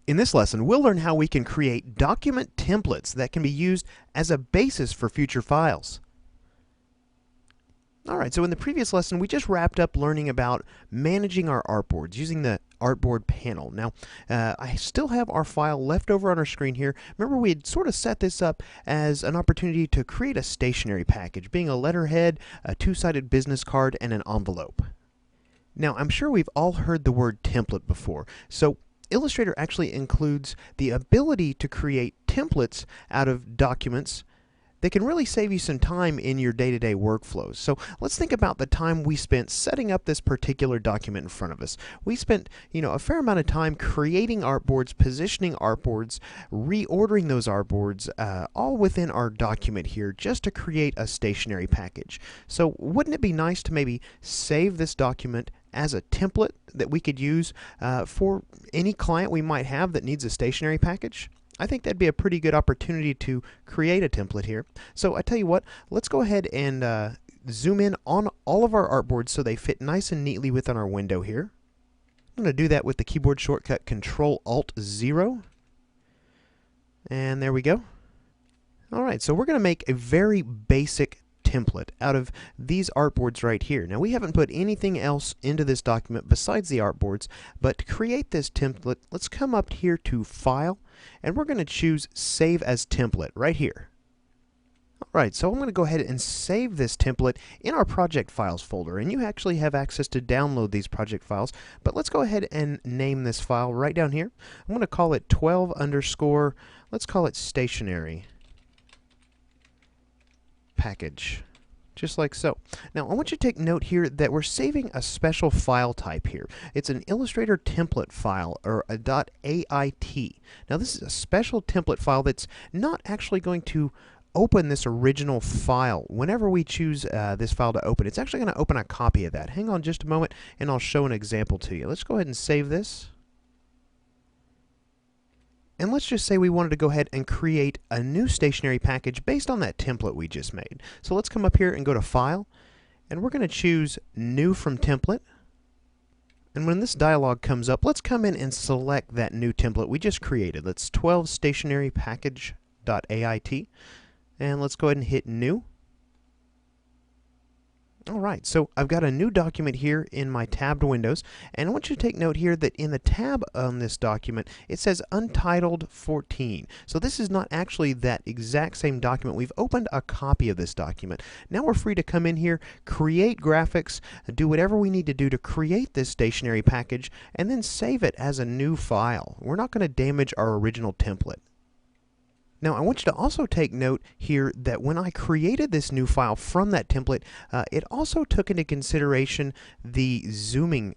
In this lesson, we'll learn how we can create document templates that can be used as a basis for future files. Alright, so in the previous lesson, we just wrapped up learning about managing our artboards using the artboard panel. Now, I still have our file left over on our screen here. Remember, we had sort of set this up as an opportunity to create a stationery package, being a letterhead, a two-sided business card, and an envelope. Now, I'm sure we've all heard the word template before, so Illustrator actually includes the ability to create templates out of documents that can really save you some time in your day-to-day workflows. So let's think about the time we spent setting up this particular document in front of us. We spent, a fair amount of time creating artboards, positioning artboards, reordering those artboards, all within our document here just to create a stationery package. So wouldn't it be nice to maybe save this document as a template that we could use for any client we might have that needs a stationery package? I think that'd be a pretty good opportunity to create a template here. So I tell you what, let's go ahead and zoom in on all of our artboards so they fit nice and neatly within our window here. I'm going to do that with the keyboard shortcut Control-Alt-0. And there we go. Alright, so we're going to make a very basic template out of these artboards right here. Now, we haven't put anything else into this document besides the artboards, but to create this template, let's come up here to File, and we're going to choose Save as Template right here. Alright, so I'm going to go ahead and save this template in our project files folder, and you actually have access to download these project files, but let's go ahead and name this file right down here. I'm going to call it 12 underscore, let's call it stationery package, just like so. Now I want you to take note here that we're saving a special file type here. It's an Illustrator template file, or a .ait. Now this is a special template file that's not actually going to open this original file whenever we choose this file to open. It's actually going to open a copy of that. Hang on just a moment and I'll show an example to you. Let's go ahead and save this. And let's just say we wanted to go ahead and create a new stationery package based on that template we just made. So let's come up here and go to File, and we're going to choose New from Template. And when this dialog comes up, let's come in and select that new template we just created. That's 12 stationery package.ait. And let's go ahead and hit New. Alright, so I've got a new document here in my tabbed windows, and I want you to take note here that in the tab on this document it says Untitled 14. So this is not actually that exact same document. We've opened a copy of this document. Now we're free to come in here, create graphics, do whatever we need to do to create this stationery package, and then save it as a new file. We're not going to damage our original template. Now I want you to also take note here that when I created this new file from that template, it also took into consideration the zooming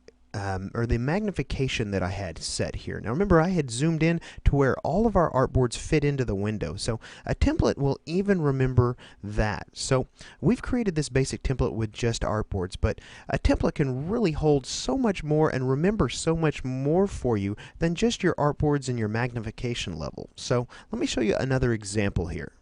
or the magnification that I had set here. Now remember, I had zoomed in to where all of our artboards fit into the window. So a template will even remember that. So we've created this basic template with just artboards, but a template can really hold so much more and remember so much more for you than just your artboards and your magnification level. So let me show you another example here.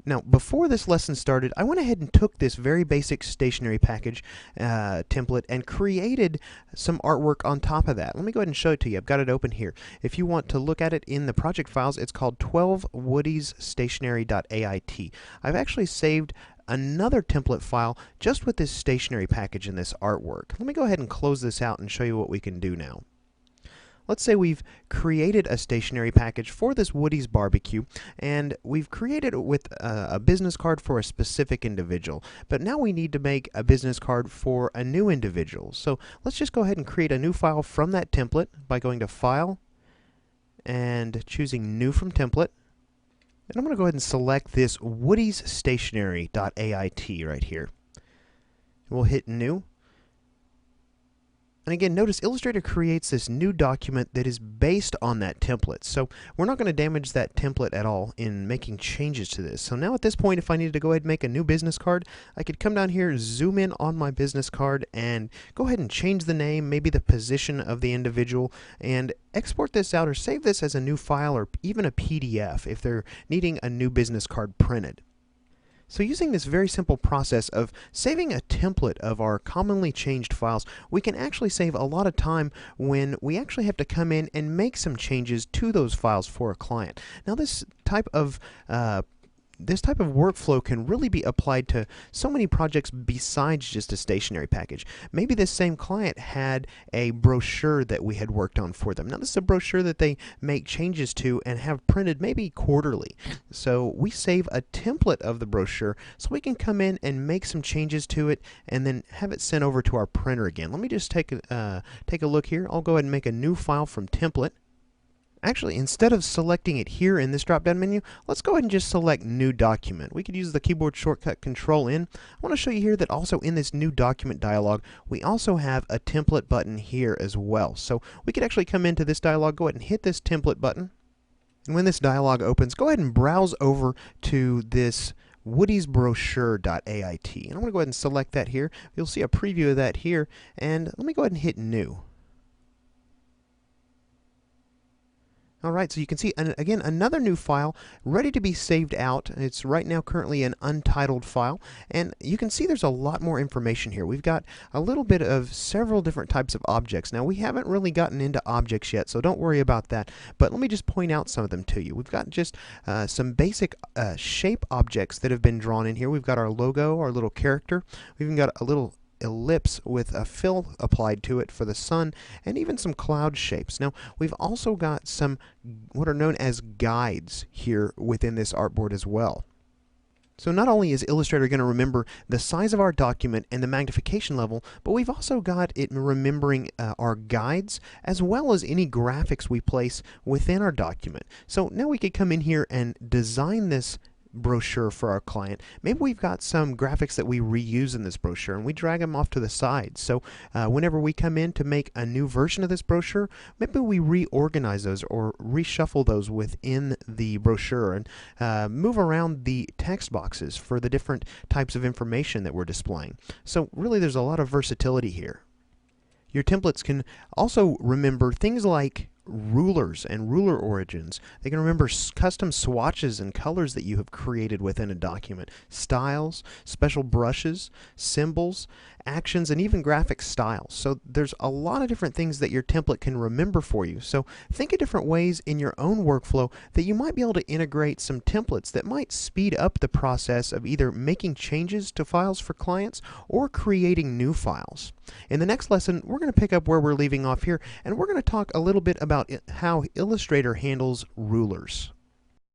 Now, before this lesson started, I went ahead and took this very basic stationery package template and created some artwork on top of that. Let me go ahead and show it to you. I've got it open here. If you want to look at it in the project files, it's called 12 Woody's stationery.ait. I've actually saved another template file just with this stationery package and this artwork. Let me go ahead and close this out and show you what we can do now. Let's say we've created a stationery package for this Woody's barbecue, and we've created it with a business card for a specific individual. But now we need to make a business card for a new individual. So let's just go ahead and create a new file from that template by going to File and choosing New from Template. And I'm going to go ahead and select this Woody's stationery.ait right here. We'll hit New. And again, notice Illustrator creates this new document that is based on that template. So we're not going to damage that template at all in making changes to this. So now at this point, if I needed to go ahead and make a new business card, I could come down here, zoom in on my business card, and go ahead and change the name, maybe the position of the individual, and export this out or save this as a new file or even a PDF if they're needing a new business card printed. So using this very simple process of saving a template of our commonly changed files, we can actually save a lot of time when we actually have to come in and make some changes to those files for a client. Now this type of workflow can really be applied to so many projects besides just a stationery package. Maybe this same client had a brochure that we had worked on for them. Now this is a brochure that they make changes to and have printed maybe quarterly. So we save a template of the brochure so we can come in and make some changes to it and then have it sent over to our printer again. Let me just take a look here. I'll go ahead and make a new file from template. Actually, instead of selecting it here in this drop-down menu, let's go ahead and just select New Document. We could use the keyboard shortcut Control-N. I want to show you here that also in this New Document dialog, we also have a template button here as well. So we could actually come into this dialog, go ahead and hit this template button. And when this dialog opens, go ahead and browse over to this woodiesbrochure.ait. And I'm going to go ahead and select that here. You'll see a preview of that here. And let me go ahead and hit New. Alright, so you can see, again, another new file ready to be saved out. It's right now currently an untitled file, and you can see there's a lot more information here. We've got a little bit of several different types of objects. Now, we haven't really gotten into objects yet, so don't worry about that, but let me just point out some of them to you. We've got just some basic shape objects that have been drawn in here. We've got our logo, our little character. We've even got a little ellipse with a fill applied to it for the sun, and even some cloud shapes. Now, we've also got some what are known as guides here within this artboard as well. So not only is Illustrator going to remember the size of our document and the magnification level, but we've also got it remembering our guides as well as any graphics we place within our document. So now we could come in here and design this brochure for our client. Maybe we've got some graphics that we reuse in this brochure and we drag them off to the side. So whenever we come in to make a new version of this brochure, maybe we reorganize those or reshuffle those within the brochure and move around the text boxes for the different types of information that we're displaying. So really there's a lot of versatility here. Your templates can also remember things like rulers and ruler origins. They can remember custom swatches and colors that you have created within a document, styles, special brushes, symbols, actions, and even graphic styles. So there's a lot of different things that your template can remember for you. So think of different ways in your own workflow that you might be able to integrate some templates that might speed up the process of either making changes to files for clients or creating new files. In the next lesson, we're going to pick up where we're leaving off here, and we're going to talk a little bit about how Illustrator handles rulers.